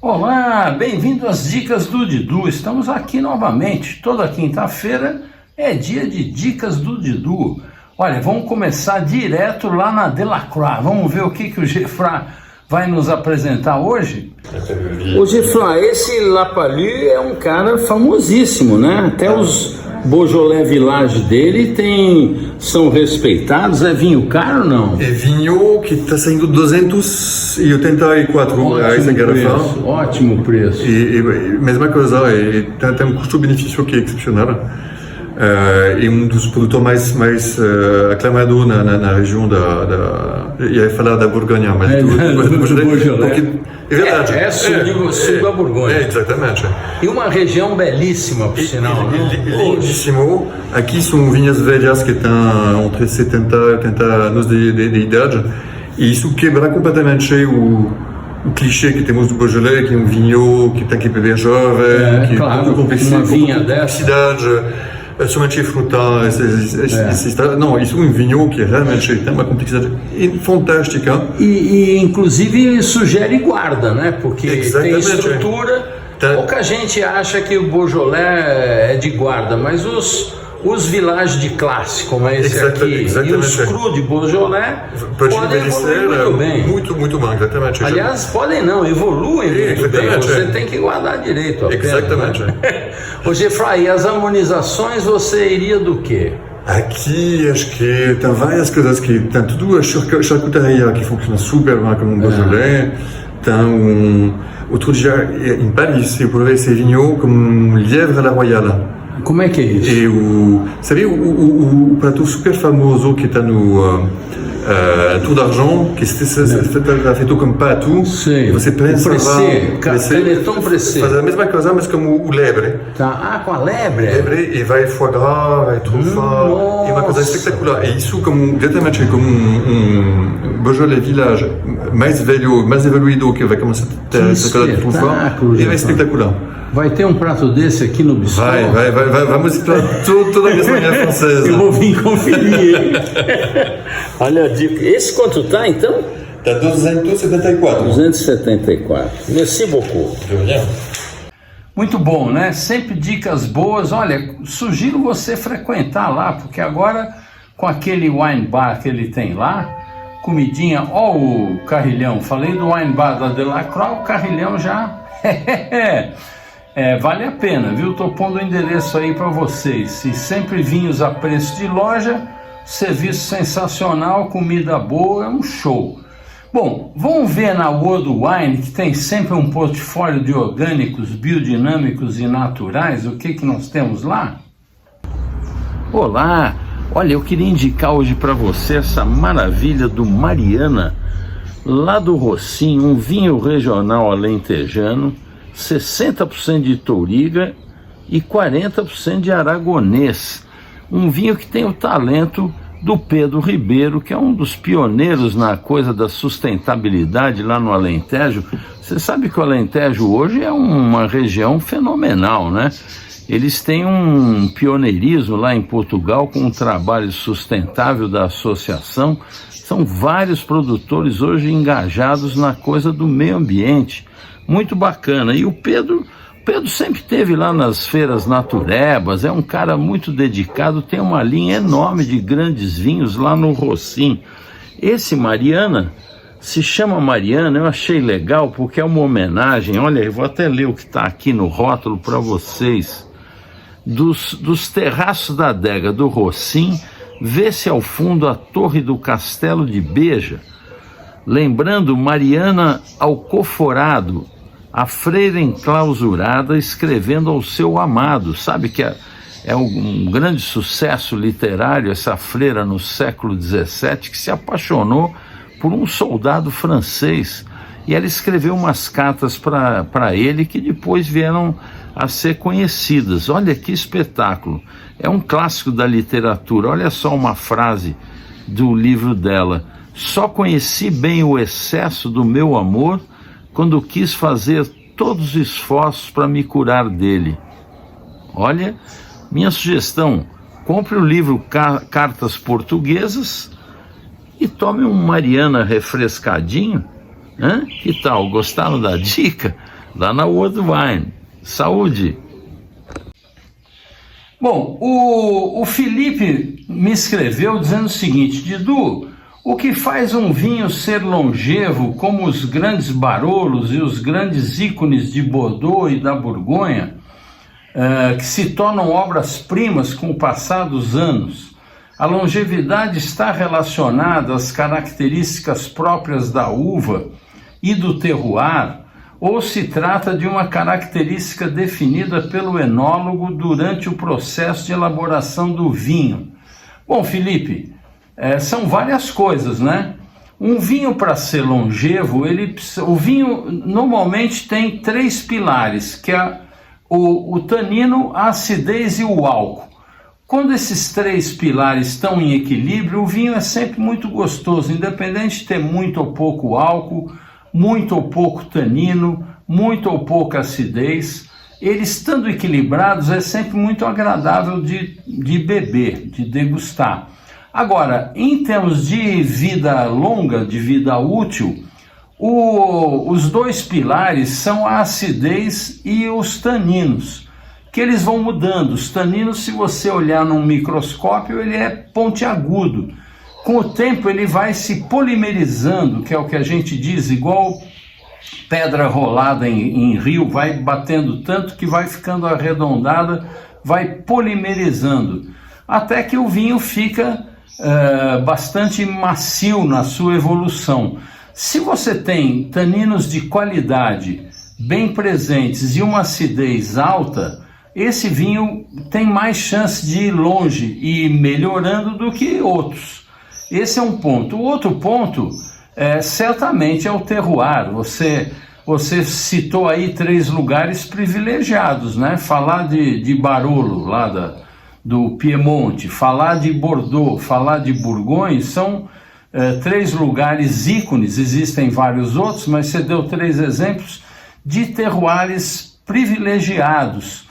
Olá, bem-vindo às Dicas do Didu. Estamos aqui novamente. Toda quinta-feira é dia de Dicas do Didu. Olha, vamos começar direto lá na Delacroix. Vamos ver o que o Geoffroy vai nos apresentar hoje? O Geoffroy, esse Lapalu é um cara famosíssimo, né? Até os Beaujolais Village dele são respeitados. É vinho caro ou não? É vinho que está saindo R$284 a garrafa. Ótimo preço. E mesma coisa, tem um custo-benefício que é excepcional. É um dos produtores mais aclamados na região ia falar da Borgonha, mas do Beaujolais. É verdade. Sul da Borgonha. Exatamente. E uma região belíssima, por sinal. Lindíssimo. Aqui são vinhas velhas que têm entre 70 e 80 anos de idade. E isso quebra completamente o clichê que temos do Beaujolais, que é um vinho que tem que beber jovem, que claro, é pouco complexo, uma vinha dessa. Somente fruta, não, isso é um vinho que realmente tem uma complexidade fantástica. E inclusive sugere guarda, né? Porque tem estrutura. Pouca gente acha que o Beaujolais é de guarda, mas os villages de classe, como é esse aqui, e os crus de Beaujolais podem evoluir muito bem. Muito bem, exatamente. Aliás, podem não, evoluem muito bem. Você tem que guardar direito. Exatamente. Ô Geoffroy, e as harmonizações você iria do quê? Aqui acho que tem várias coisas que tem tudo a charcutaria que funciona super bem como um Beaujolais. Tem outro dia em Paris eu provei esse vinho como lièvre à la royale. Como é que é isso? E sabe o prato super famoso que está no Tour d'Argent, que é feito com pato. Sim. E você pensa caneton pressé. Faz a mesma coisa, mas como o lebre. Tá. Com a lebre? E vai foie gras, vai trufa, é uma coisa espetacular. E isso diretamente como um Beaujolais Village mais velho, mais evoluído, que vai começar a ter essa coisa de trufa. E é espetacular. Vai ter um prato desse aqui no bistrô? Vamos para toda a gastronomia francesa. Eu vou vir conferir, hein? Olha a dica. Esse quanto tá, então? Está 274. 274. Merci beaucoup. Muito bom, né? Sempre dicas boas. Olha, sugiro você frequentar lá, porque agora, com aquele wine bar que ele tem lá, comidinha, ó o carrilhão. Falei do wine bar da Delacroix, o carrilhão já... vale a pena, viu? Tô pondo o endereço aí para vocês. E sempre vinhos a preço de loja, serviço sensacional, comida boa, é um show. Bom, vamos ver na World Wine, que tem sempre um portfólio de orgânicos, biodinâmicos e naturais. O que nós temos lá? Olá! Olha, eu queria indicar hoje para você essa maravilha do Mariana, lá do Rossim, um vinho regional alentejano, 60% de touriga e 40% de aragonês. Um vinho que tem o talento do Pedro Ribeiro, que é um dos pioneiros na coisa da sustentabilidade lá no Alentejo. Você sabe que o Alentejo hoje é uma região fenomenal, né? Eles têm um pioneirismo lá em Portugal com um trabalho sustentável da associação. São vários produtores hoje engajados na coisa do meio ambiente. Muito bacana. E o Pedro sempre esteve lá nas feiras naturebas, é um cara muito dedicado, tem uma linha enorme de grandes vinhos lá no Rossim. Esse Mariana se chama Mariana, eu achei legal porque é uma homenagem, olha, eu vou até ler o que está aqui no rótulo para vocês. Dos terraços da adega do Rossim, vê-se ao fundo a torre do Castelo de Beja, lembrando Mariana Alcoforado, a freira enclausurada escrevendo ao seu amado. Sabe que é um grande sucesso literário essa freira no século XVII, que se apaixonou por um soldado francês, e ela escreveu umas cartas para ele que depois vieram a ser conhecidas. Olha que espetáculo, é um clássico da literatura. Olha só uma frase do livro dela: só conheci bem o excesso do meu amor quando quis fazer todos os esforços para me curar dele. Olha, minha sugestão, compre o livro Cartas Portuguesas e tome um Mariana refrescadinho. Que tal? Gostaram da dica? Lá na World Wine. Saúde! Bom, o Felipe me escreveu dizendo o seguinte: Didu, o que faz um vinho ser longevo como os grandes Barolos e os grandes ícones de Bordeaux e da Borgonha, que se tornam obras-primas com o passar dos anos? A longevidade está relacionada às características próprias da uva e do terroir, ou se trata de uma característica definida pelo enólogo durante o processo de elaboração do vinho? Bom, Felipe, são várias coisas, né? Um vinho, para ser longevo, o vinho normalmente tem 3 pilares, que é o tanino, a acidez e o álcool. Quando esses 3 pilares estão em equilíbrio, o vinho é sempre muito gostoso, independente de ter muito ou pouco álcool, muito ou pouco tanino, muito ou pouca acidez. Eles estando equilibrados é sempre muito agradável de beber, de degustar. Agora, em termos de vida longa, de vida útil, os 2 pilares são a acidez e os taninos, que eles vão mudando. Os taninos, se você olhar num microscópio, ele é pontiagudo. Com o tempo ele vai se polimerizando, que é o que a gente diz, igual pedra rolada em rio, vai batendo tanto que vai ficando arredondada, vai polimerizando, até que o vinho fica bastante macio na sua evolução. Se você tem taninos de qualidade bem presentes e uma acidez alta, esse vinho tem mais chance de ir longe e melhorando do que outros. Esse é um ponto. O outro ponto certamente é o terroir. Você citou aí 3 lugares privilegiados, né? Falar de Barolo, lá do Piemonte, falar de Bordeaux, falar de Borgonha, são 3 lugares ícones. Existem vários outros, mas você deu 3 exemplos de terroirs privilegiados.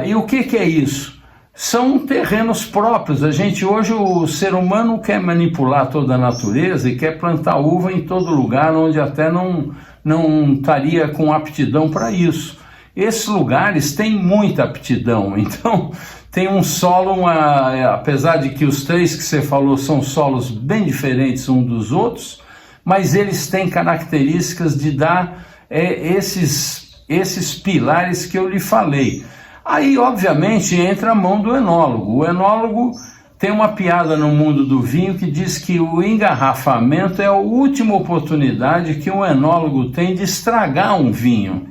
E o que é isso? São terrenos próprios. Hoje o ser humano quer manipular toda a natureza e quer plantar uva em todo lugar, onde até não estaria com aptidão para isso. Esses lugares têm muita aptidão, então tem um solo, apesar de que os 3 que você falou são solos bem diferentes um dos outros, mas eles têm características de dar esses pilares que eu lhe falei. Aí, obviamente, entra a mão do enólogo. O enólogo tem uma piada no mundo do vinho que diz que o engarrafamento é a última oportunidade que um enólogo tem de estragar um vinho.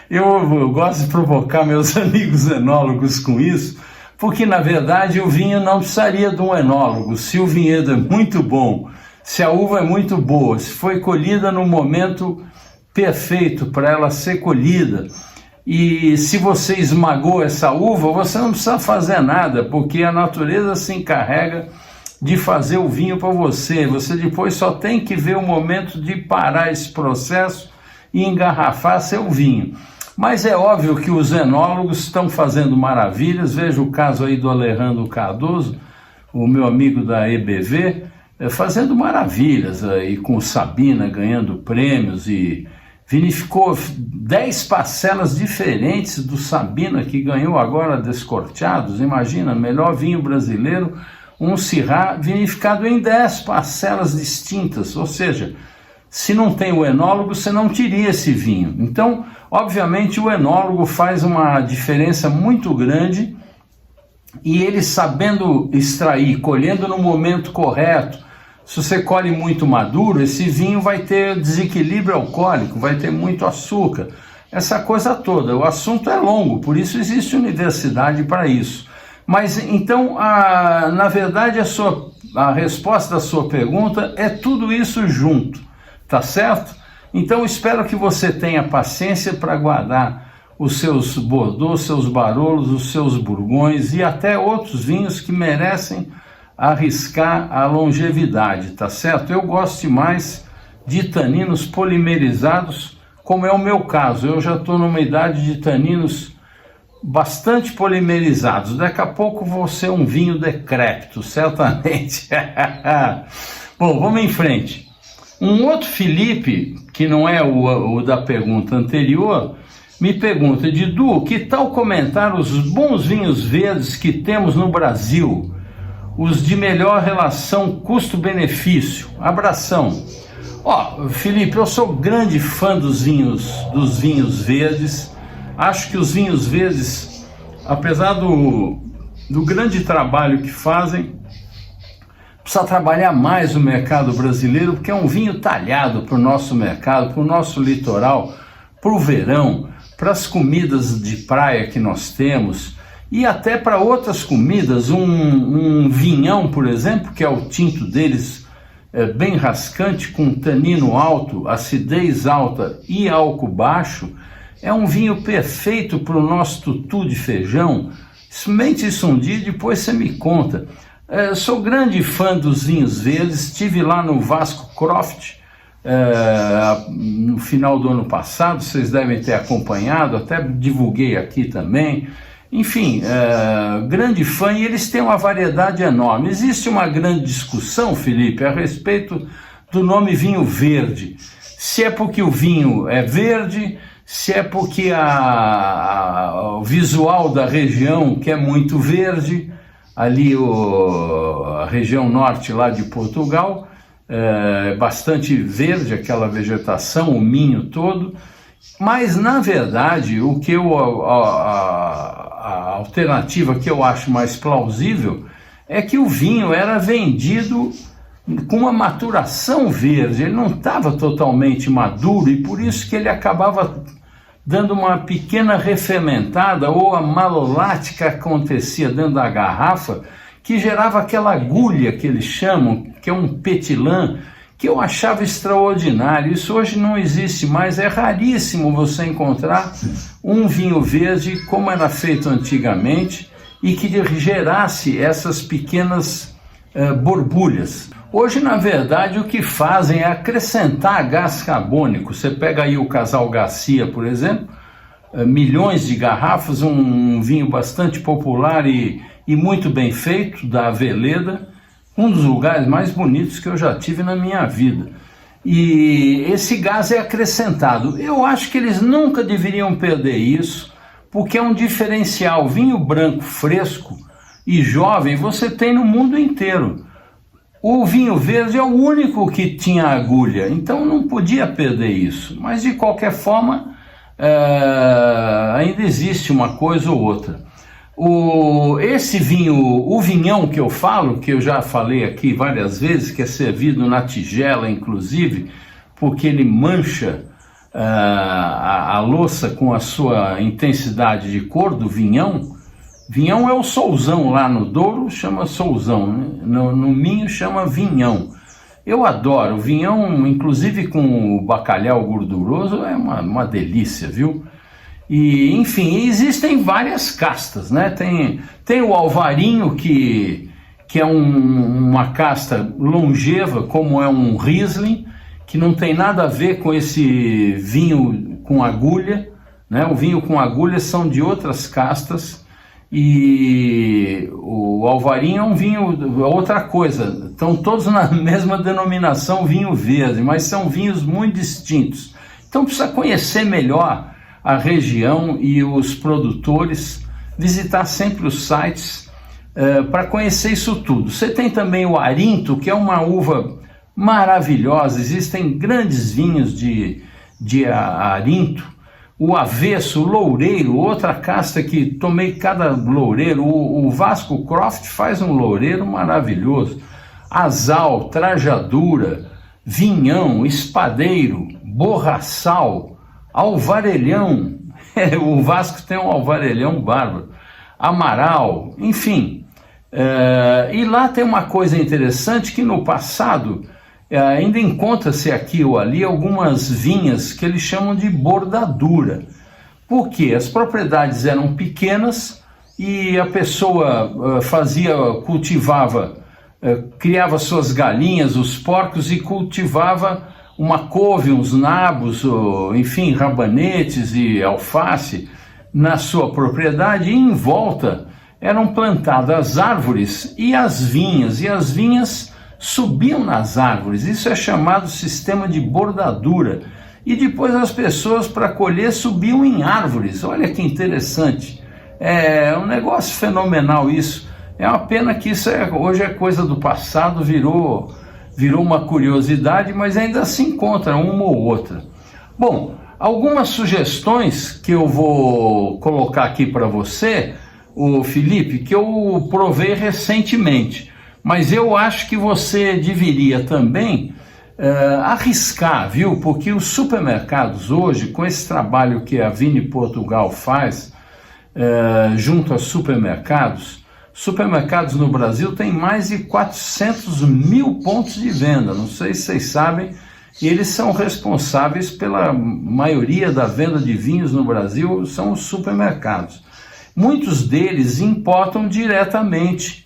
Eu gosto de provocar meus amigos enólogos com isso, porque, na verdade, o vinho não precisaria de um enólogo. Se o vinhedo é muito bom, se a uva é muito boa, se foi colhida no momento perfeito para ela ser colhida, e se você esmagou essa uva, você não precisa fazer nada, porque a natureza se encarrega de fazer o vinho para você. Você depois só tem que ver o momento de parar esse processo e engarrafar seu vinho. Mas é óbvio que os enólogos estão fazendo maravilhas. Veja o caso aí do Alejandro Cardoso, o meu amigo da EBV, fazendo maravilhas aí, com o Sabina ganhando prêmios, e vinificou 10 parcelas diferentes do Sabina, que ganhou agora Descorteados. Imagina, melhor vinho brasileiro, um Syrah vinificado em 10 parcelas distintas. Ou seja, se não tem o enólogo, você não teria esse vinho. Então, obviamente, o enólogo faz uma diferença muito grande, e ele sabendo extrair, colhendo no momento correto. Se você colhe muito maduro, esse vinho vai ter desequilíbrio alcoólico, vai ter muito açúcar, essa coisa toda. O assunto é longo, por isso existe universidade para isso. Mas então, na verdade, a resposta da sua pergunta é tudo isso junto, tá certo? Então, espero que você tenha paciência para guardar os seus Bordeaux, seus Barolos, os seus Burgões e até outros vinhos que merecem arriscar a longevidade, tá certo? Eu gosto mais de taninos polimerizados, como é o meu caso. Eu já estou numa idade de taninos bastante polimerizados. Daqui a pouco vou ser um vinho decrépito, certamente. Bom, vamos em frente. Um outro Felipe, que não é o da pergunta anterior, me pergunta: Didu, que tal comentar os bons vinhos verdes que temos no Brasil? Os de melhor relação custo-benefício. Abração. Felipe, eu sou grande fã dos vinhos verdes. Acho que os vinhos verdes, apesar do grande trabalho que fazem, precisa trabalhar mais no mercado brasileiro, porque é um vinho talhado para o nosso mercado, para o nosso litoral, para o verão, para as comidas de praia que nós temos e até para outras comidas. Um vinhão, por exemplo, que é o tinto deles, bem rascante, com tanino alto, acidez alta e álcool baixo, é um vinho perfeito para o nosso tutu de feijão. Experimente isso um dia e depois você me conta. Sou grande fã dos vinhos verdes, estive lá no Vasco Croft no final do ano passado, vocês devem ter acompanhado, até divulguei aqui também. Enfim, grande fã, e eles têm uma variedade enorme. Existe uma grande discussão, Felipe, a respeito do nome vinho verde. Se é porque o vinho é verde, se é porque o visual da região, que é muito verde, ali a região norte lá de Portugal, é bastante verde aquela vegetação, o Minho todo, mas na verdade a alternativa que eu acho mais plausível é que o vinho era vendido com uma maturação verde, ele não estava totalmente maduro e por isso que ele acabava dando uma pequena refermentada, ou a malolate que acontecia dentro da garrafa, que gerava aquela agulha que eles chamam, que é um pétillant, que eu achava extraordinário. Isso hoje não existe mais, é raríssimo você encontrar um vinho verde como era feito antigamente e que gerasse essas pequenas borbulhas. Hoje, na verdade, o que fazem é acrescentar gás carbônico. Você pega aí o Casal Garcia, por exemplo, milhões de garrafas, um vinho bastante popular e muito bem feito, da Aveleda, um dos lugares mais bonitos que eu já tive na minha vida. E esse gás é acrescentado. Eu acho que eles nunca deveriam perder isso, porque é um diferencial. Vinho branco fresco e jovem você tem no mundo inteiro. O vinho verde é o único que tinha agulha, então não podia perder isso. Mas de qualquer forma, ainda existe uma coisa ou outra. Esse vinho, o vinhão que eu falo, que eu já falei aqui várias vezes, que é servido na tigela inclusive, porque ele mancha a louça com a sua intensidade de cor do vinhão. Vinhão é o solzão, lá no Douro chama solzão, né? No Minho chama vinhão. Eu adoro vinhão, inclusive com o bacalhau gorduroso, é uma delícia, viu? E, enfim, existem várias castas, né? Tem o Alvarinho, que é uma casta longeva, como é um Riesling, que não tem nada a ver com esse vinho com agulha, né? O vinho com agulha são de outras castas. E o Alvarinho é um vinho, outra coisa, estão todos na mesma denominação, vinho verde, mas são vinhos muito distintos. Então precisa conhecer melhor a região e os produtores, visitar sempre os sites para conhecer isso tudo. Você tem também o Arinto, que é uma uva maravilhosa, existem grandes vinhos de Arinto. O Avesso, o Loureiro, outra casta que tomei cada loureiro. O Vasco Croft faz um loureiro maravilhoso. Azal, Trajadura, Vinhão, Espadeiro, Borraçal, Alvarelhão. O Vasco tem um alvarelhão bárbaro. Amaral, enfim. E lá tem uma coisa interessante que no passado ainda encontra-se aqui ou ali algumas vinhas que eles chamam de bordadura. Por quê? As propriedades eram pequenas e a pessoa cultivava, criava suas galinhas, os porcos, e cultivava uma couve, uns nabos, enfim, rabanetes e alface, na sua propriedade e em volta eram plantadas árvores e as vinhas subiam nas árvores. Isso é chamado sistema de bordadura. E depois as pessoas, para colher, subiam em árvores. Olha que interessante. É um negócio fenomenal isso. É uma pena que isso hoje é coisa do passado, virou uma curiosidade, mas ainda se encontra uma ou outra. Bom, algumas sugestões que eu vou colocar aqui para você, o Felipe, que eu provei recentemente, mas eu acho que você deveria também arriscar, viu? Porque os supermercados hoje, com esse trabalho que a Vini Portugal faz junto aos supermercados no Brasil tem mais de 400 mil pontos de venda, não sei se vocês sabem, e eles são responsáveis pela maioria da venda de vinhos no Brasil, são os supermercados. Muitos deles importam diretamente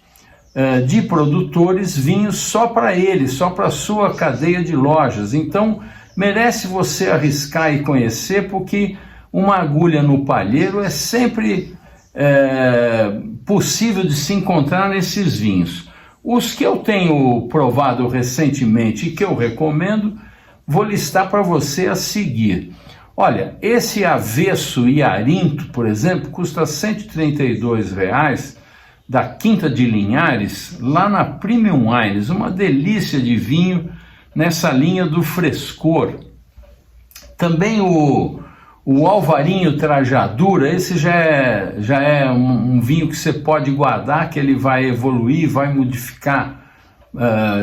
de produtores vinhos só para eles, só para a sua cadeia de lojas. Então, merece você arriscar e conhecer, porque uma agulha no palheiro é sempre possível de se encontrar nesses vinhos. Os que eu tenho provado recentemente e que eu recomendo, vou listar para você a seguir. Olha, esse Avesso e Arinto, por exemplo, custa R$ 132,00, da Quinta de Linhares, lá na Premium Wines, uma delícia de vinho nessa linha do frescor. Também o Alvarinho Trajadura, esse já é um vinho que você pode guardar, que ele vai evoluir, vai modificar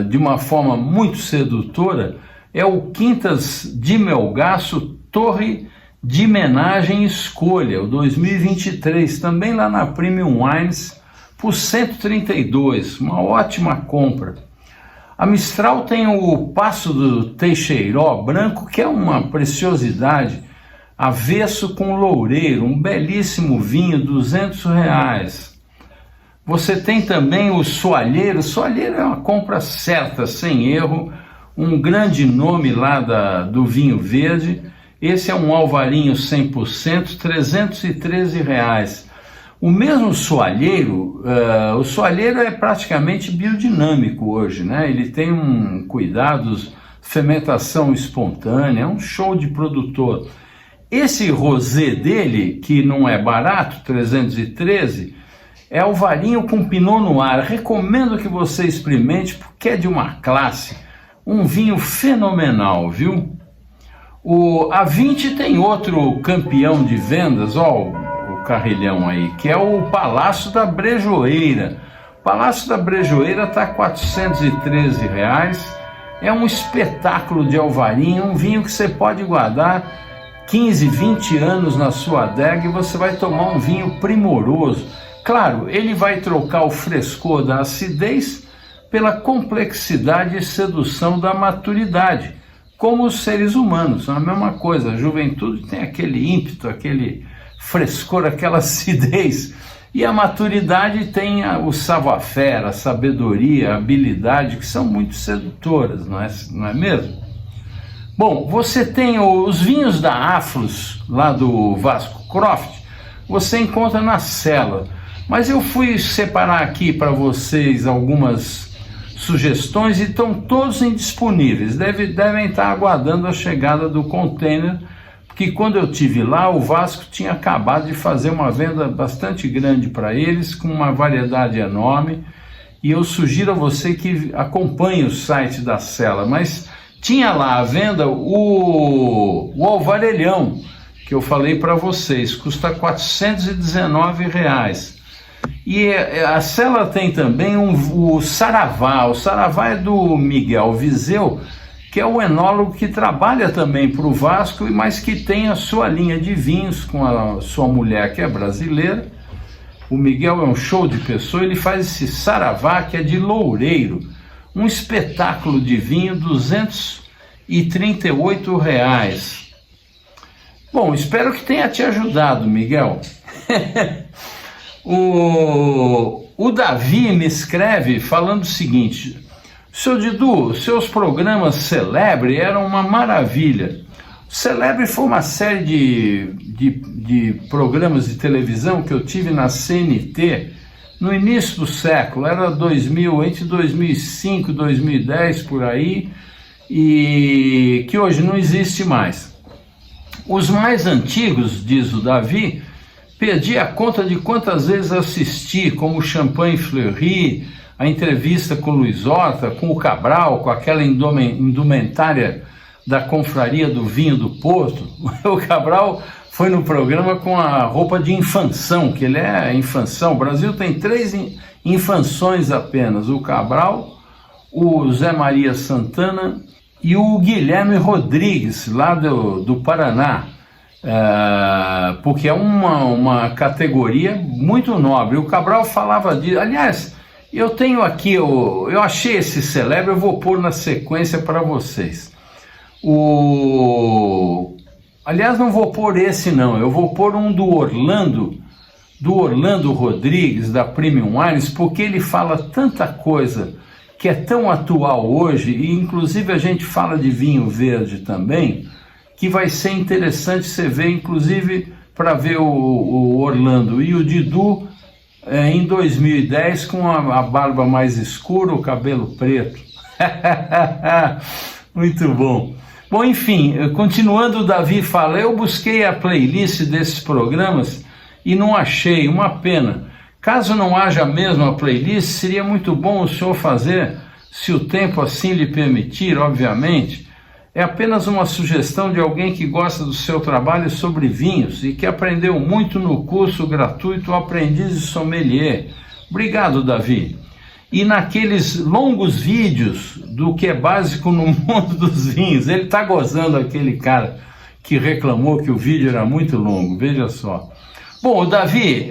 de uma forma muito sedutora. É o Quintas de Melgaço Torre de Menagem Escolha, o 2023, também lá na Premium Wines, por 132, uma ótima compra. A Mistral tem o Passo do Teixeiró branco, que é uma preciosidade, Avesso com Loureiro, um belíssimo vinho, R$200. Você tem também o Soalheiro é uma compra certa, sem erro, um grande nome lá do vinho verde. Esse é um Alvarinho 100%, R$313. O mesmo soalheiro, o soalheiro é praticamente biodinâmico hoje, né? Ele tem cuidados, fermentação espontânea, é um show de produtor. Esse rosé dele, que não é barato, 313, é Alvarinho com Pinot Noir. Recomendo que você experimente, porque é de uma classe, um vinho fenomenal, viu? A 20 tem outro campeão de vendas, ó, o carrilhão aí, que é o Palácio da Brejoeira. O Palácio da Brejoeira está R$ 413,00. É um espetáculo de Alvarinho, um vinho que você pode guardar 15, 20 anos na sua adega e você vai tomar um vinho primoroso. Claro, ele vai trocar o frescor da acidez pela complexidade e sedução da maturidade, como os seres humanos, é a mesma coisa. A juventude tem aquele ímpeto, aquele frescor, aquela acidez, e a maturidade tem o savoir-faire, a sabedoria, a habilidade, que são muito sedutoras, não é mesmo? Bom, você tem os vinhos da Afros, lá do Vasco Croft, você encontra na cela, mas eu fui separar aqui para vocês algumas sugestões e estão todos indisponíveis, devem estar aguardando a chegada do container, porque quando eu estive lá, o Vasco tinha acabado de fazer uma venda bastante grande para eles, com uma variedade enorme, e eu sugiro a você que acompanhe o site da Cela, mas tinha lá à venda o Alvarelhão, que eu falei para vocês, custa R$ 419,00. E a Cela tem também o Saravá. O Saravá é do Miguel Viseu, que é o enólogo que trabalha também para o Vasco, mas que tem a sua linha de vinhos com a sua mulher, que é brasileira. O Miguel é um show de pessoa, ele faz esse Saravá, que é de Loureiro, um espetáculo de vinho, R$ 238,00. Bom, espero que tenha te ajudado, Miguel. O Davi me escreve falando o seguinte: seu Didu, seus programas Celebre eram uma maravilha. Celebre foi uma série de programas de televisão que eu tive na CNT no início do século, era 2000, entre 2005 e 2010 por aí, e que hoje não existe mais. Os mais antigos, diz o Davi, perdi a conta de quantas vezes assisti, como Champagne Fleury, a entrevista com o Luiz Horta, com o Cabral, com aquela indumentária da confraria do vinho do Porto. O Cabral foi no programa com a roupa de infanção, que ele é infanção. O Brasil tem 3 infanções apenas, o Cabral, o Zé Maria Santana e o Guilherme Rodrigues, lá do Paraná, porque é uma categoria muito nobre. O Cabral falava disso. Aliás, eu tenho aqui, eu achei esse celebre, eu vou pôr na sequência para vocês. Aliás, não vou pôr esse não, eu vou pôr um do Orlando Rodrigues, da Premium Wines, porque ele fala tanta coisa que é tão atual hoje, e inclusive a gente fala de vinho verde também, que vai ser interessante você ver, inclusive para ver o Orlando e o Didu em 2010 com a barba mais escura, o cabelo preto. Muito bom. Bom, enfim, continuando, o Davi fala, eu busquei a playlist desses programas e não achei, uma pena. Caso não haja mesmo a playlist, seria muito bom o senhor fazer, se o tempo assim lhe permitir, obviamente. É apenas uma sugestão de alguém que gosta do seu trabalho sobre vinhos e que aprendeu muito no curso gratuito Aprendiz de Sommelier. Obrigado, Davi. E naqueles longos vídeos do que é básico no mundo dos vinhos. Ele está gozando, aquele cara que reclamou que o vídeo era muito longo, veja só. Bom, Davi,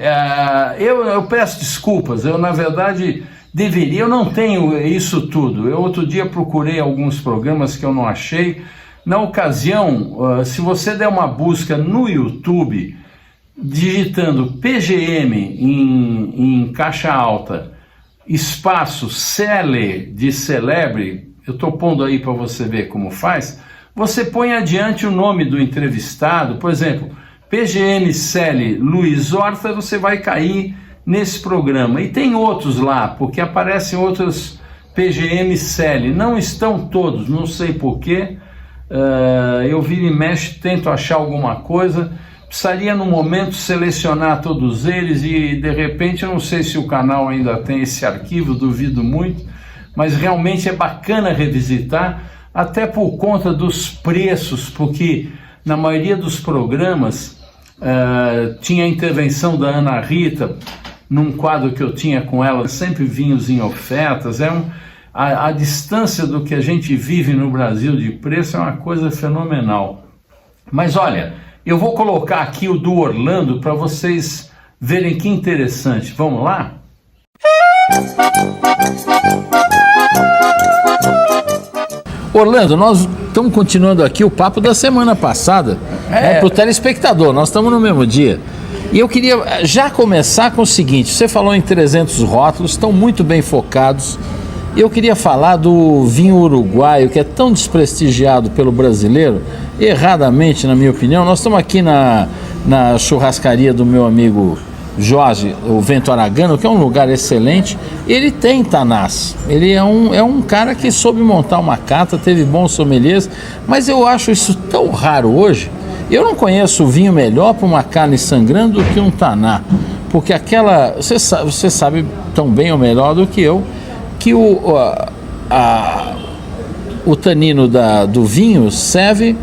eu peço desculpas, eu na verdade deveria, eu não tenho isso tudo. Eu outro dia procurei alguns programas que eu não achei. Na ocasião, se você der uma busca no YouTube, digitando PGM em caixa alta, espaço Cele de celebre, eu estou pondo aí para você ver como faz, você põe adiante o nome do entrevistado, por exemplo, PGM Cele Luiz Horta, você vai cair nesse programa, e tem outros lá, porque aparecem outros PGM Cele, não estão todos, não sei porquê, eu viro e mexo, tento achar alguma coisa, precisaria no momento selecionar todos eles e de repente, eu não sei se o canal ainda tem esse arquivo, duvido muito, mas realmente é bacana revisitar, até por conta dos preços, porque na maioria dos programas tinha a intervenção da Ana Rita, num quadro que eu tinha com ela, sempre vinhos em ofertas, a distância do que a gente vive no Brasil de preço é uma coisa fenomenal. Mas olha, eu vou colocar aqui o do Orlando para vocês verem que interessante. Vamos lá? Orlando, nós estamos continuando aqui o papo da semana passada, para o telespectador, nós estamos no mesmo dia. E eu queria já começar com o seguinte, você falou em 300 rótulos, estão muito bem focados. Eu queria falar do vinho uruguaio, que é tão desprestigiado pelo brasileiro, erradamente, na minha opinião. Nós estamos aqui na churrascaria do meu amigo Jorge, o Vento Aragano, que é um lugar excelente. Ele tem Tanás, ele é um cara que soube montar uma cata, teve bons sommeliers, mas eu acho isso tão raro hoje. Eu não conheço vinho melhor para uma carne sangrando do que um Taná, porque aquela, você sabe tão bem ou melhor do que eu, que o tanino do vinho serve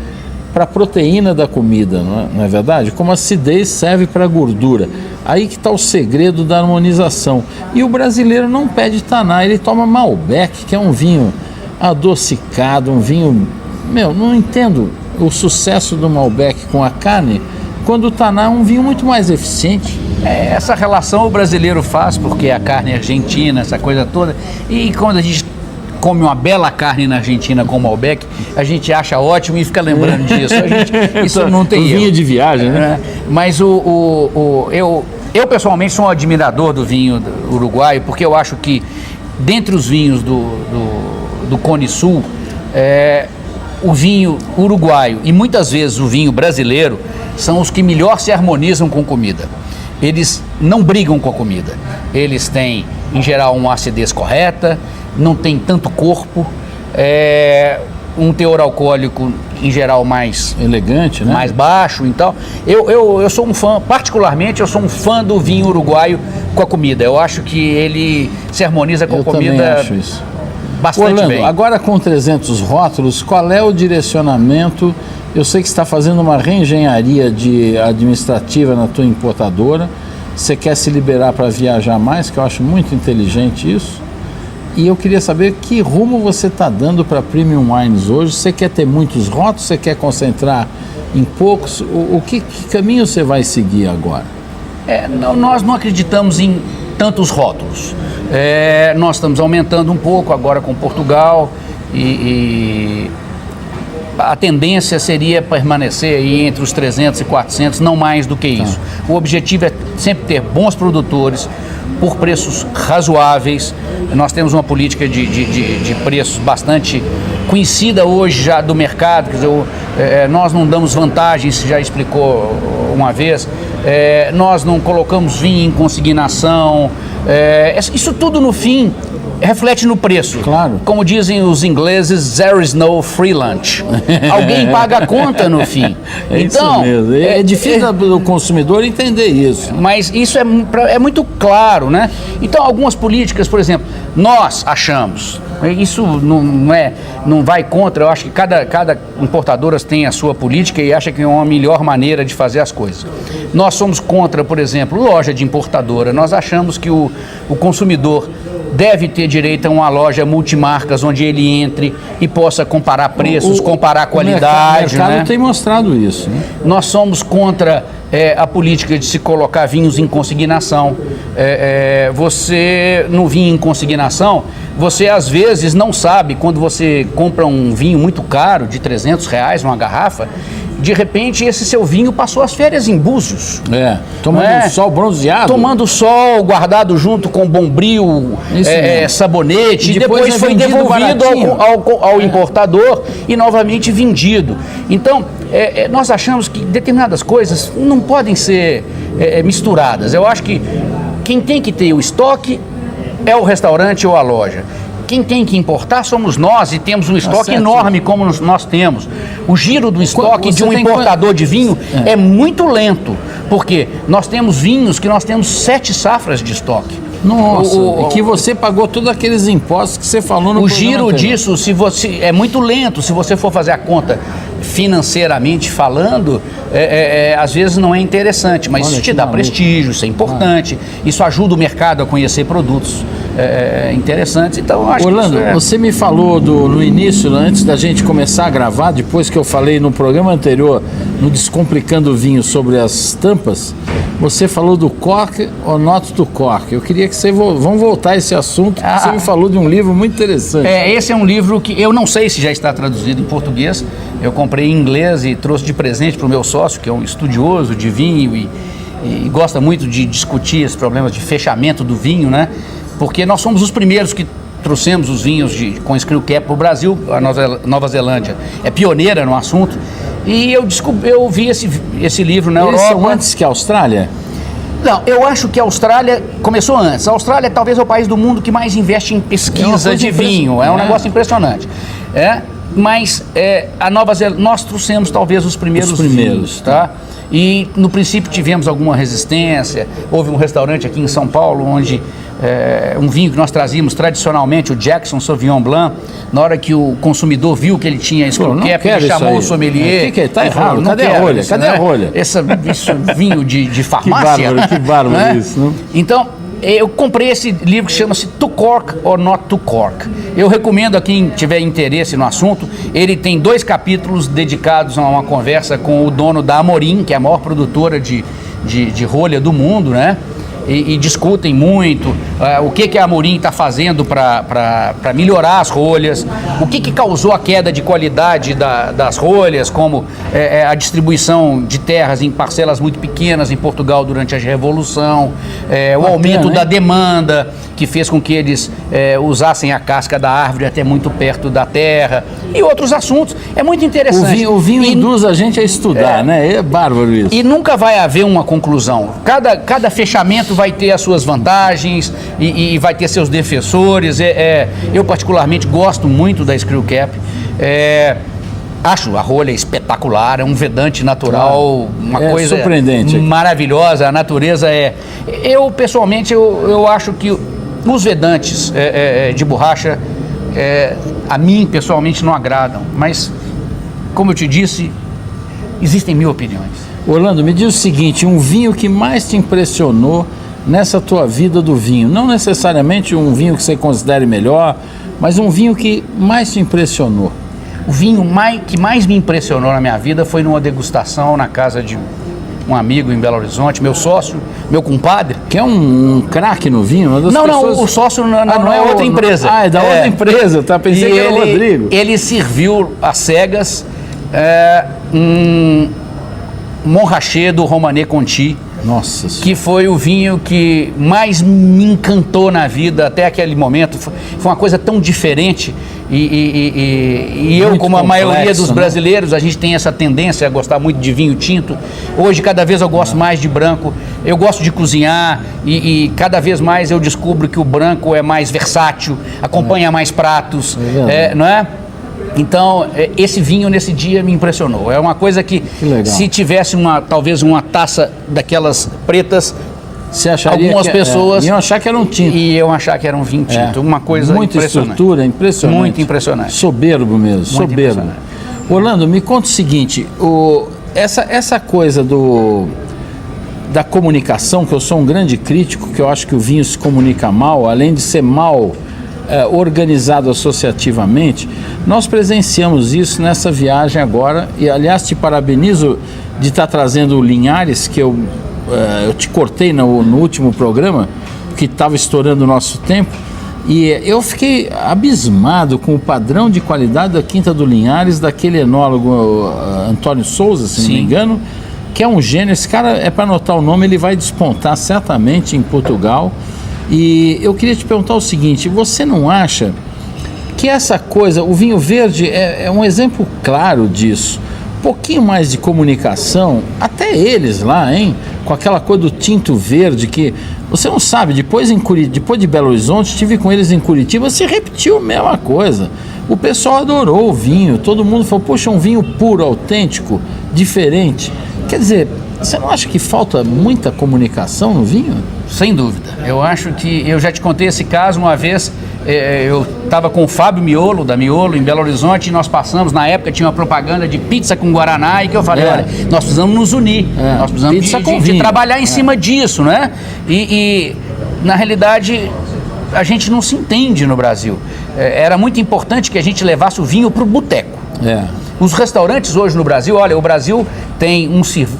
para a proteína da comida, não é verdade? Como a acidez serve para a gordura. Aí que está o segredo da harmonização. E o brasileiro não pede Taná, ele toma Malbec, que é um vinho adocicado, um vinho... não entendo o sucesso do Malbec com a carne, quando o Taná é um vinho muito mais eficiente. Essa relação o brasileiro faz, porque a carne é argentina, essa coisa toda, e quando a gente come uma bela carne na Argentina com Malbec, a gente acha ótimo e fica lembrando disso. Isso não tem erro. Vinho de viagem, né? Mas eu pessoalmente sou um admirador do vinho uruguaio, porque eu acho que dentre os vinhos do Cone Sul, o vinho uruguaio e muitas vezes o vinho brasileiro são os que melhor se harmonizam com comida. Eles não brigam com a comida. Eles têm, em geral, uma acidez correta, não tem tanto corpo, um teor alcoólico, em geral, mais elegante, né? Mais baixo e tal. Eu sou um fã, particularmente, eu sou um fã do vinho uruguaio com a comida. Eu acho que ele se harmoniza com a comida. Também acho isso. Bastante Orlando, bem. agora com 300 rótulos, qual é o direcionamento? Eu sei que você está fazendo uma reengenharia administrativa na tua importadora. Você quer se liberar para viajar mais, que eu acho muito inteligente isso. E eu queria saber que rumo você está dando para Premium Wines hoje. Você quer ter muitos rótulos? Você quer concentrar em poucos? Que caminho você vai seguir agora? Nós não acreditamos em tantos rótulos. Nós estamos aumentando um pouco agora com Portugal e a tendência seria permanecer aí entre os 300 e 400, não mais do que isso. O objetivo é sempre ter bons produtores por preços razoáveis. Nós temos uma política de preços bastante conhecida hoje já do mercado. Quer dizer, nós não damos vantagens, você já explicou uma vez. Nós não colocamos vinho em consignação. Isso tudo no fim reflete no preço. Claro. Como dizem os ingleses, there is no free lunch. Alguém paga a conta no fim. Então, isso mesmo. É difícil do consumidor entender isso. Mas isso é muito claro, né? Então, algumas políticas, por exemplo, nós achamos, isso não vai contra, eu acho que cada importadora tem a sua política e acha que é uma melhor maneira de fazer as coisas. Nós somos contra, por exemplo, loja de importadora. Nós achamos que o consumidor deve ter direito a uma loja multimarcas onde ele entre e possa comparar preços, comparar qualidade. O mercado, né? Tem mostrado isso. Né? Nós somos contra a política de se colocar vinhos em consignação. Você, no vinho em consignação, você às vezes não sabe, quando você compra um vinho muito caro, de R$300, uma garrafa, de repente esse seu vinho passou as férias em Búzios. Tomando sol bronzeado. Tomando sol, guardado junto com bombril, sabonete, e depois foi devolvido ao importador e novamente vendido. Então, nós achamos que determinadas coisas não podem ser misturadas. Eu acho que quem tem que ter o estoque é o restaurante ou a loja. Quem tem que importar somos nós e temos um estoque enorme como nós temos. O giro do estoque de um importador de vinho é muito lento, porque nós temos vinhos que nós temos 7 safras de estoque. Nossa, e que você pagou todos aqueles impostos que você falou no programa giro anterior. disso, é muito lento. Se você for fazer a conta financeiramente falando, às vezes não é interessante, mas isso te dá prestígio, isso é importante, isso ajuda o mercado a conhecer produtos interessantes. Então, eu acho Orlando, que você me falou no início, antes da gente começar a gravar, depois que eu falei no programa anterior, no Descomplicando o Vinho, sobre as tampas, você falou do cork ou not to cork. Eu queria que vamos voltar a esse assunto, porque você me falou de um livro muito interessante. Esse é um livro que eu não sei se já está traduzido em português. Eu comprei em inglês e trouxe de presente para o meu sócio, que é um estudioso de vinho e gosta muito de discutir esses problemas de fechamento do vinho, né? Porque nós somos os primeiros que trouxemos os vinhos com screw cap para o Brasil. A Nova Zelândia é pioneira no assunto. E eu vi esse livro na Europa. Eles são antes que a Austrália? Não, eu acho que a Austrália começou antes. A Austrália talvez é o país do mundo que mais investe em pesquisa de vinho. É um negócio impressionante. Mas a Nova Zelândia, nós trouxemos talvez os primeiros vinhos, tá? E no princípio tivemos alguma resistência. Houve um restaurante aqui em São Paulo onde um vinho que nós trazíamos tradicionalmente, o Jackson Sauvignon Blanc, na hora que o consumidor viu que ele tinha screw cap, ele chamou o sommelier. Está errado, cadê a rolha? Cadê a rolha? Esse vinho de farmácia. Que bárbaro isso, né? Então, eu comprei esse livro que chama-se To Cork or Not to Cork. Eu recomendo a quem tiver interesse no assunto. Ele tem 2 capítulos dedicados a uma conversa com o dono da Amorim, que é a maior produtora de rolha do mundo, né? e discutem muito o que a Amorim está fazendo para melhorar as rolhas, o que causou a queda de qualidade das rolhas, como a distribuição de terras em parcelas muito pequenas em Portugal durante a Revolução, o aumento da demanda, que fez com que eles usassem a casca da árvore até muito perto da terra, e outros assuntos. É muito interessante. O vinho induz a gente a estudar, né? É bárbaro isso. E nunca vai haver uma conclusão. Cada fechamento vai ter as suas vantagens e vai ter seus defensores. Eu particularmente gosto muito da Screw Cap. Acho a rolha espetacular, é um vedante natural, uma coisa surpreendente, maravilhosa. A natureza eu pessoalmente, eu acho que os vedantes de borracha, a mim pessoalmente não agradam, mas como eu te disse, existem 1000 opiniões. Orlando, me diz o seguinte, um vinho que mais te impressionou nessa tua vida do vinho, não necessariamente um vinho que você considere melhor, mas um vinho que mais te impressionou. O vinho que mais me impressionou na minha vida foi numa degustação na casa de um amigo em Belo Horizonte, meu sócio, meu compadre. Que é um craque no vinho? Não, o sócio não é outra empresa. É da outra empresa, tá? Pensei que era o Rodrigo. Ele serviu às cegas um Montrachet do Romanée Conti. Nossa. Que foi o vinho que mais me encantou na vida até aquele momento. Foi uma coisa tão diferente e eu, como a maioria dos brasileiros, a gente tem essa tendência a gostar muito de vinho tinto. Hoje, cada vez eu gosto mais de branco. Eu gosto de cozinhar e cada vez mais eu descubro que o branco é mais versátil, acompanha mais pratos, não é? Então, esse vinho nesse dia me impressionou. É uma coisa que se tivesse talvez uma taça daquelas pretas, você acharia algumas pessoas iam achar que era um tinto. E iam achar que era um vinho tinto. Uma coisa muita impressionante. Estrutura, impressionante. Muito impressionante. Soberbo mesmo, muito soberbo. Orlando, me conta o seguinte, essa coisa da comunicação, que eu sou um grande crítico, que eu acho que o vinho se comunica mal, além de ser mal organizado associativamente, nós presenciamos isso nessa viagem agora, e aliás te parabenizo de estar trazendo o Linhares, que eu te cortei no último programa, que estava estourando o nosso tempo, e eu fiquei abismado com o padrão de qualidade da Quinta do Linhares, daquele enólogo Antônio Souza, se não me engano, que é um gênio. Esse cara, para anotar o nome, ele vai despontar certamente em Portugal. E eu queria te perguntar o seguinte, você não acha que essa coisa, o vinho verde é um exemplo claro disso? Um pouquinho mais de comunicação, até eles lá, hein? Com aquela coisa do tinto verde que, você não sabe, depois de Belo Horizonte, estive com eles em Curitiba, se repetiu a mesma coisa. O pessoal adorou o vinho, todo mundo falou, poxa, um vinho puro, autêntico, diferente. Quer dizer, você não acha que falta muita comunicação no vinho? Sem dúvida. Eu acho que, eu já te contei esse caso uma vez, eu estava com o Fábio Miolo, da Miolo, em Belo Horizonte, e nós passamos, na época tinha uma propaganda de pizza com Guaraná, e que eu falei, olha, nós precisamos nos unir, nós precisamos de trabalhar em cima disso, né? E na realidade, a gente não se entende no Brasil. Era muito importante que a gente levasse o vinho para o boteco. Os restaurantes hoje no Brasil, olha, o Brasil tem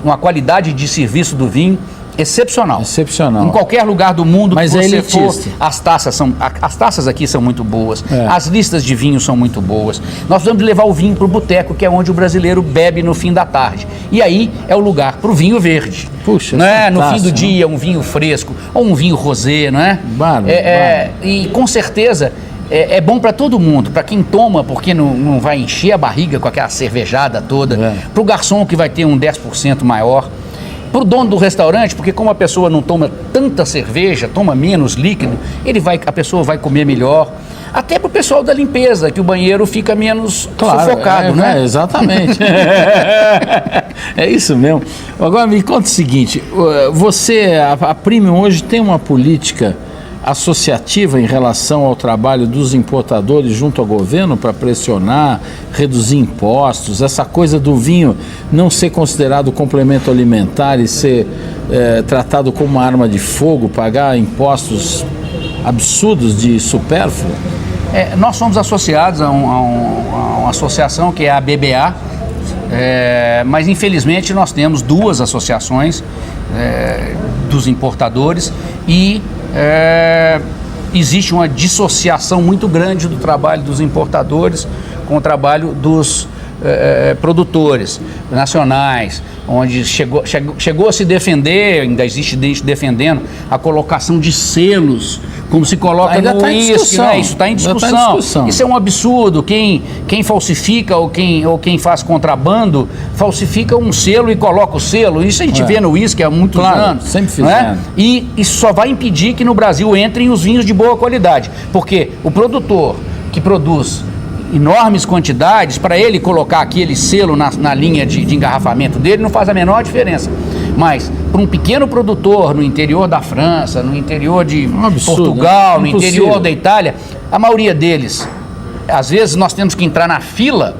uma qualidade de serviço do vinho excepcional. Excepcional. Em qualquer lugar do mundo que você for, as taças aqui são muito boas, as listas de vinho são muito boas. Nós precisamos levar o vinho para o boteco, que é onde o brasileiro bebe no fim da tarde. E aí é o lugar para o vinho verde. Puxa, não é? No fim do dia, um vinho fresco, ou um vinho rosé, não é? E com certeza é bom para todo mundo, para quem toma, porque não vai encher a barriga com aquela cervejada toda, para o garçom que vai ter um 10% maior, para o dono do restaurante, porque como a pessoa não toma tanta cerveja, toma menos líquido, a pessoa vai comer melhor. Até para o pessoal da limpeza, que o banheiro fica menos sufocado, né? Exatamente. É isso mesmo. Agora me conta o seguinte, a Premium hoje tem uma política associativa em relação ao trabalho dos importadores junto ao governo para pressionar, reduzir impostos, essa coisa do vinho não ser considerado complemento alimentar e ser tratado como uma arma de fogo, pagar impostos absurdos de supérfluo? Nós somos associados a uma associação que é a BBA, mas infelizmente nós temos duas associações dos importadores e existe uma dissociação muito grande do trabalho dos importadores com o trabalho dos produtores nacionais, onde chegou a se defender, ainda existe gente defendendo a colocação de selos, como se coloca ainda no uísque, né? Isso está em discussão. Isso é um absurdo. Quem falsifica ou quem faz contrabando falsifica um selo e coloca o selo. Isso a gente vê no uísque há muitos anos. Sempre fizeram. E isso só vai impedir que no Brasil entrem os vinhos de boa qualidade, porque o produtor que produz enormes quantidades, para ele colocar aquele selo na linha de engarrafamento dele não faz a menor diferença. Mas para um pequeno produtor no interior da França, no interior de Portugal, no interior da Itália, a maioria deles, às vezes nós temos que entrar na fila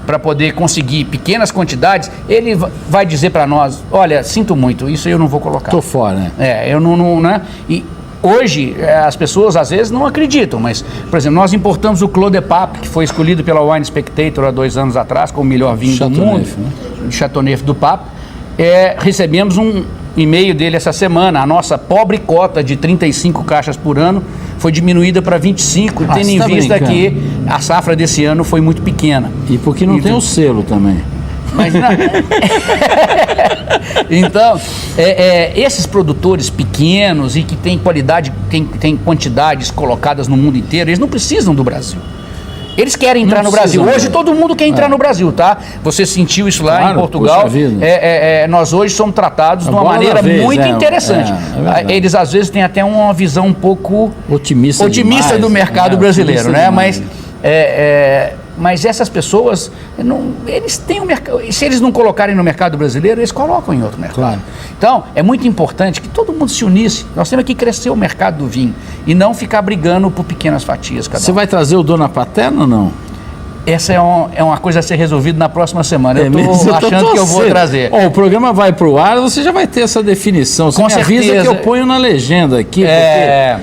para poder conseguir pequenas quantidades. Ele vai dizer para nós: olha, sinto muito, isso eu não vou colocar. Tô fora, né? Eu não, né? E hoje, as pessoas às vezes não acreditam, mas, por exemplo, nós importamos o Clos de Pape, que foi escolhido pela Wine Spectator há 2 anos atrás, como o melhor vinho do mundo, de Châteauneuf du Pape. Recebemos um e-mail dele essa semana. A nossa pobre cota de 35 caixas por ano foi diminuída para 25, tendo em vista que a safra desse ano foi muito pequena. E porque não tem o selo também. Mas não. Então, esses produtores pequenos e que têm qualidade, tem quantidades colocadas no mundo inteiro, eles não precisam do Brasil. Eles querem entrar no Brasil. Hoje todo mundo quer entrar no Brasil, tá? Você sentiu isso lá em Portugal. Nós hoje somos tratados de uma maneira muito interessante. Eles às vezes têm até uma visão um pouco otimista demais, do mercado brasileiro, né? Mas essas pessoas, eles têm um mercado. Se eles não colocarem no mercado brasileiro, eles colocam em outro mercado. Claro. Então, é muito importante que todo mundo se unisse. Nós temos que crescer o mercado do vinho e não ficar brigando por pequenas fatias. Você vai trazer o Dona Paterna ou não? Essa é uma coisa a ser resolvida na próxima semana. Eu estou achando que eu vou trazer. O programa vai para o ar, você já vai ter essa definição. Você me avisa que eu ponho na legenda aqui.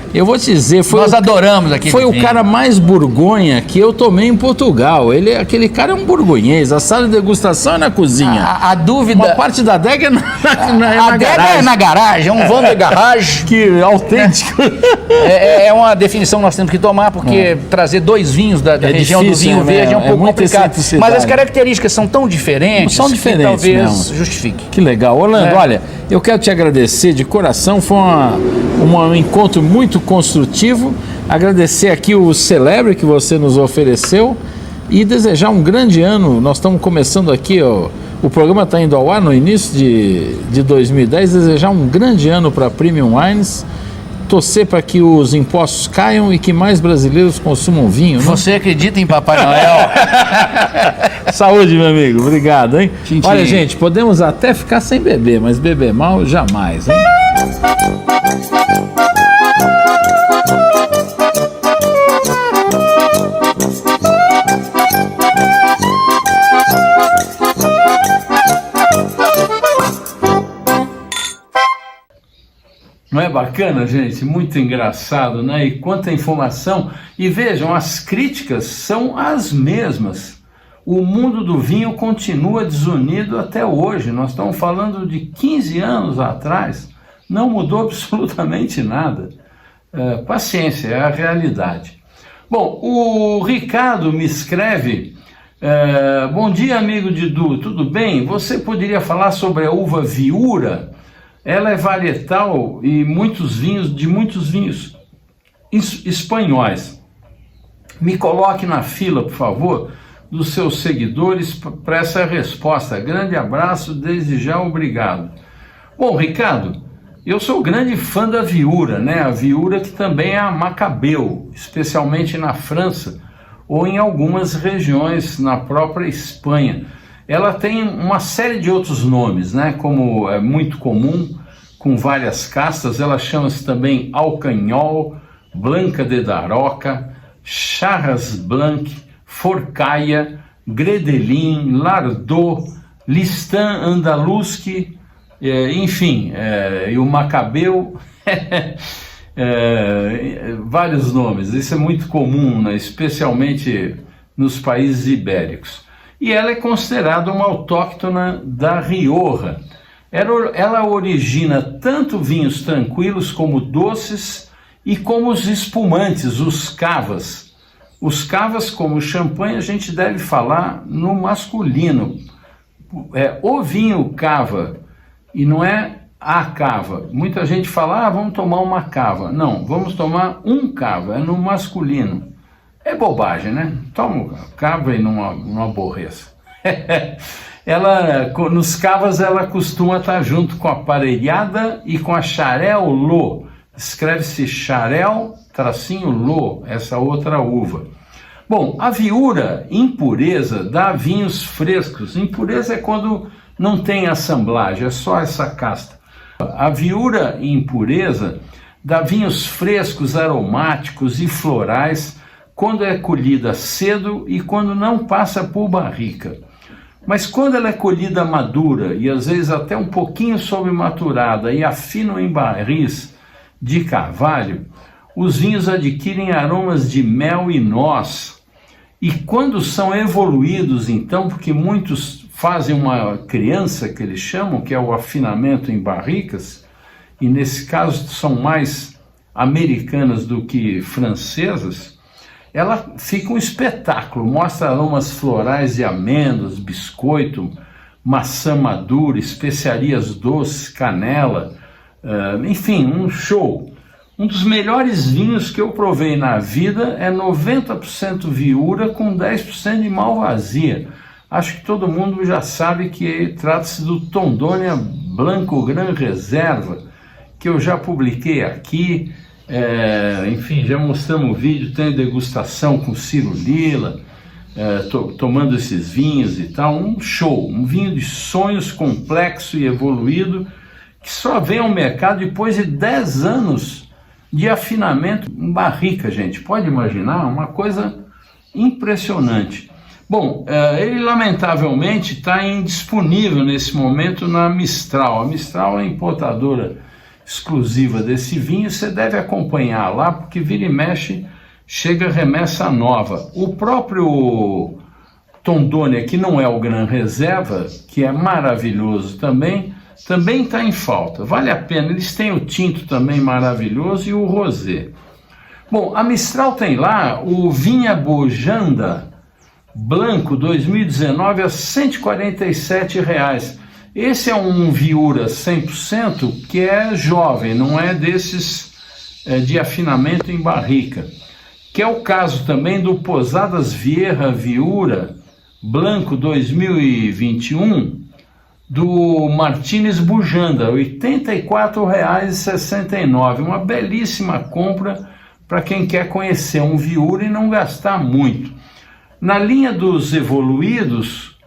Porque eu vou te dizer, nós adoramos aqui. Foi o cara mais burgonha que eu tomei em Portugal. Aquele cara é um burgonhês. A sala de degustação é na cozinha. A dúvida... Uma parte da adega é na adega garagem. É na garagem, é um vão de garagem. Que autêntico. É uma definição que nós temos que tomar, porque trazer 2 vinhos da região difícil, do vinho verde é um pouco complicado. Mas as características são tão diferentes, que talvez mesmo justifique. Que legal. Orlando, olha, eu quero te agradecer de coração, foi um encontro muito construtivo, agradecer aqui o Celebre que você nos ofereceu e desejar um grande ano. Nós estamos começando aqui, o programa está indo ao ar no início de 2010, desejar um grande ano para a Premium Wines, torcer para que os impostos caiam e que mais brasileiros consumam vinho. Você acredita em Papai Noel? Saúde, meu amigo. Obrigado, hein? Olha, gente, podemos até ficar sem beber, mas beber mal jamais, hein? Não é bacana, gente? Muito engraçado, né? E quanta informação. E vejam, as críticas são as mesmas. O mundo do vinho continua desunido até hoje. Nós estamos falando de 15 anos atrás. Não mudou absolutamente nada. Paciência, é a realidade. Bom, o Ricardo me escreve: bom dia, amigo Didu, tudo bem? Você poderia falar sobre a uva Viura? Ela é varietal e de muitos vinhos espanhóis. Me coloque na fila, por favor, dos seus seguidores para essa resposta. Grande abraço, desde já, obrigado. Bom, Ricardo, eu sou grande fã da Viura, né? A Viura que também é a Macabeu, especialmente na França ou em algumas regiões na própria Espanha. Ela tem uma série de outros nomes, né? Como é muito comum, com várias castas. Ela chama-se também Alcanhol, Blanca de Daroca, Charras Blanc, Forcaia, Gredelin, Lardot, Listan Andalusque, enfim, e o Macabeu, vários nomes. Isso é muito comum, né? Especialmente nos países ibéricos. E ela é considerada uma autóctona da Rioja. ela origina tanto vinhos tranquilos como doces e como os espumantes, os cavas. Os cavas, como o champanhe, a gente deve falar no masculino. O vinho cava, e não é a cava. Muita gente fala, vamos tomar uma cava. Não, vamos tomar um cava, é no masculino. É bobagem, né? Toma cava e não aborreça. Nos cavas ela costuma estar junto com a parelhada e com a Xarel-Lo. Escreve-se Xarel-Lo, essa outra uva. Bom, a viura impureza dá vinhos frescos. Impureza é quando não tem assemblagem, é só essa casta. A viura impureza dá vinhos frescos, aromáticos e florais quando é colhida cedo e quando não passa por barrica. Mas quando ela é colhida madura e às vezes até um pouquinho sobrematurada e afinam em barris de carvalho, os vinhos adquirem aromas de mel e noz. E quando são evoluídos, então, porque muitos fazem uma criança, que eles chamam, que é o afinamento em barricas, e nesse caso são mais americanas do que francesas, ela fica um espetáculo, mostra aromas florais de amêndoas, biscoito, maçã madura, especiarias doces, canela, enfim, um show. Um dos melhores vinhos que eu provei na vida é 90% viura com 10% de malvasia. Acho que todo mundo já sabe que trata-se do Tondônia Blanco Gran Reserva, que eu já publiquei aqui. Enfim, já mostramos o vídeo, tem degustação com Ciro Lila, tomando esses vinhos e tal, um show, um vinho de sonhos complexo e evoluído, que só vem ao mercado depois de 10 anos de afinamento em barrica, gente, pode imaginar, uma coisa impressionante. Bom, ele lamentavelmente está indisponível nesse momento na Mistral. A Mistral é importadora exclusiva desse vinho, você deve acompanhar lá, porque vira e mexe, chega remessa nova. O próprio Tondônia, que não é o Gran Reserva, que é maravilhoso também está em falta. Vale a pena, eles têm o tinto também maravilhoso e o rosé. Bom, a Mistral tem lá o Vinha Bojanda Blanco 2019 a R$ 147. Esse é um Viura 100% que é jovem, não é desses de afinamento em barrica, que é o caso também do Posadas Vieira Viura Blanco 2021 do Martínez Bujanda, R$ 84,69, uma belíssima compra para quem quer conhecer um Viura e não gastar muito. Na linha dos evoluídos,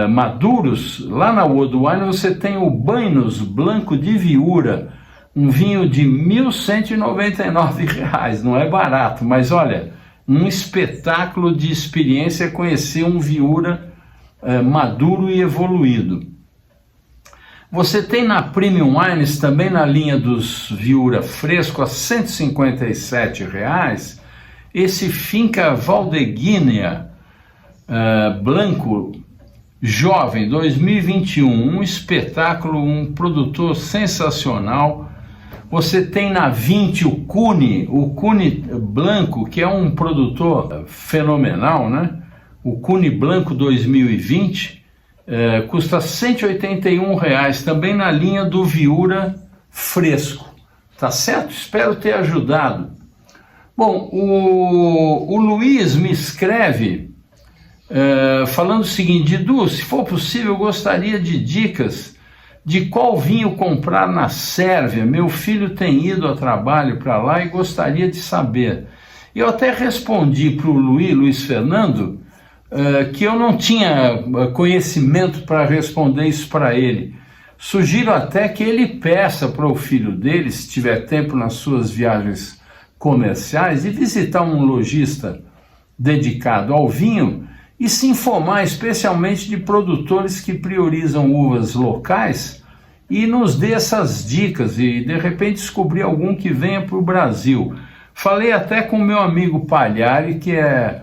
maduros, lá na World Wine você tem o Banhos Blanco de Viura, um vinho de R$ 1.199, não é barato, mas olha, um espetáculo de experiência conhecer um Viura maduro e evoluído. Você tem na Premium Wines, também na linha dos Viura fresco, a R$ 157, esse Finca Valdeguinha Blanco Jovem 2021, um espetáculo, um produtor sensacional. Você tem na 20 o Cune Blanco, que é um produtor fenomenal, né? O Cune Blanco 2020 custa R$ 181, também na linha do Viura fresco. Tá certo? Espero ter ajudado. Bom, o Luiz me escreve falando o seguinte: Didu, se for possível, eu gostaria de dicas de qual vinho comprar na Sérvia. Meu filho tem ido a trabalho para lá e gostaria de saber. Eu até respondi para o Luiz Fernando que eu não tinha conhecimento para responder isso para ele. Sugiro até que ele peça para o filho dele, se tiver tempo nas suas viagens comerciais, de visitar um lojista dedicado ao vinho e se informar especialmente de produtores que priorizam uvas locais e nos dê essas dicas e de repente descobrir algum que venha para o Brasil. Falei até com o meu amigo Pagliari, que é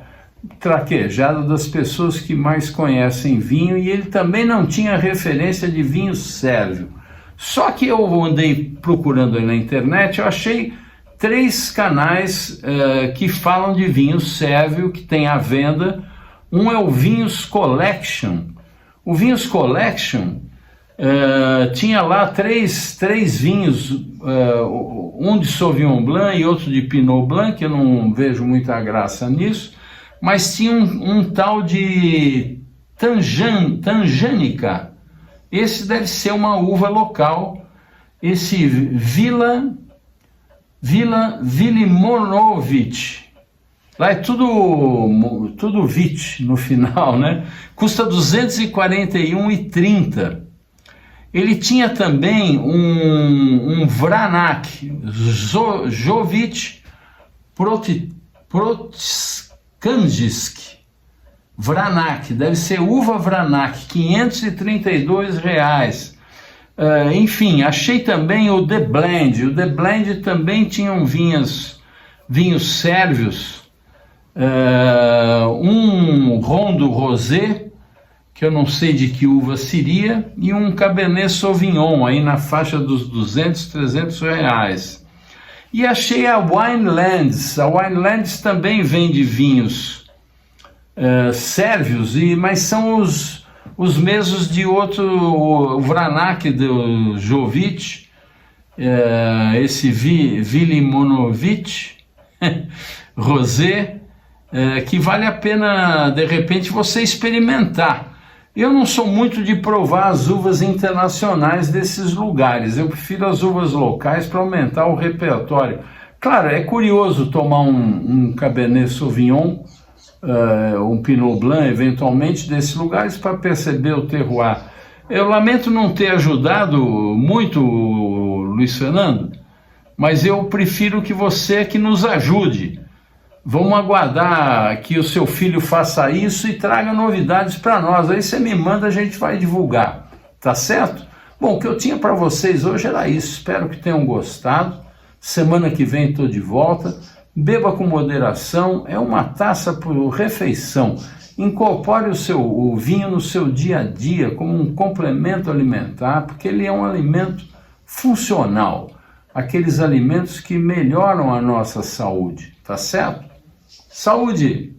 traquejado das pessoas que mais conhecem vinho, e ele também não tinha referência de vinho sérvio. Só que eu andei procurando aí na internet, eu achei 3 canais que falam de vinho sérvio, que tem à venda. Um é o Vinhos Collection. O Vinhos Collection tinha lá três vinhos, um de Sauvignon Blanc e outro de Pinot Blanc, que eu não vejo muita graça nisso, mas tinha um tal de Tanjânnica. Esse deve ser uma uva local, esse Vilimonovic. Lá é tudo Vit no final, né? Custa 241,30. Ele tinha também um Vranac, Jovic Protskandisk. Vranac, deve ser uva Vranac, R$ 532. Enfim, achei também o The Blend. O The Blend também tinha vinhos sérvios. Um Rondo Rosé, que eu não sei de que uva seria, e um Cabernet Sauvignon, aí na faixa dos R$ 200, R$ 300. E achei a Winelands. A Winelands também vende vinhos sérvios, mas são os mesmos de outro, o Vranac do Jovic, esse Vilimonovic Rosé, que vale a pena, de repente, você experimentar. Eu não sou muito de provar as uvas internacionais desses lugares, eu prefiro as uvas locais para aumentar o repertório. Claro, é curioso tomar um Cabernet Sauvignon, um Pinot Blanc, eventualmente, desses lugares, para perceber o terroir. Eu lamento não ter ajudado muito, Luiz Fernando, mas eu prefiro que você que nos ajude. Vamos aguardar que o seu filho faça isso e traga novidades para nós. Aí você me manda, a gente vai divulgar, tá certo? Bom, o que eu tinha para vocês hoje era isso. Espero que tenham gostado. Semana que vem estou de volta. Beba com moderação, é uma taça por refeição. Incorpore o vinho no seu dia a dia como um complemento alimentar, porque ele é um alimento funcional. Aqueles alimentos que melhoram a nossa saúde, tá certo? Saúde!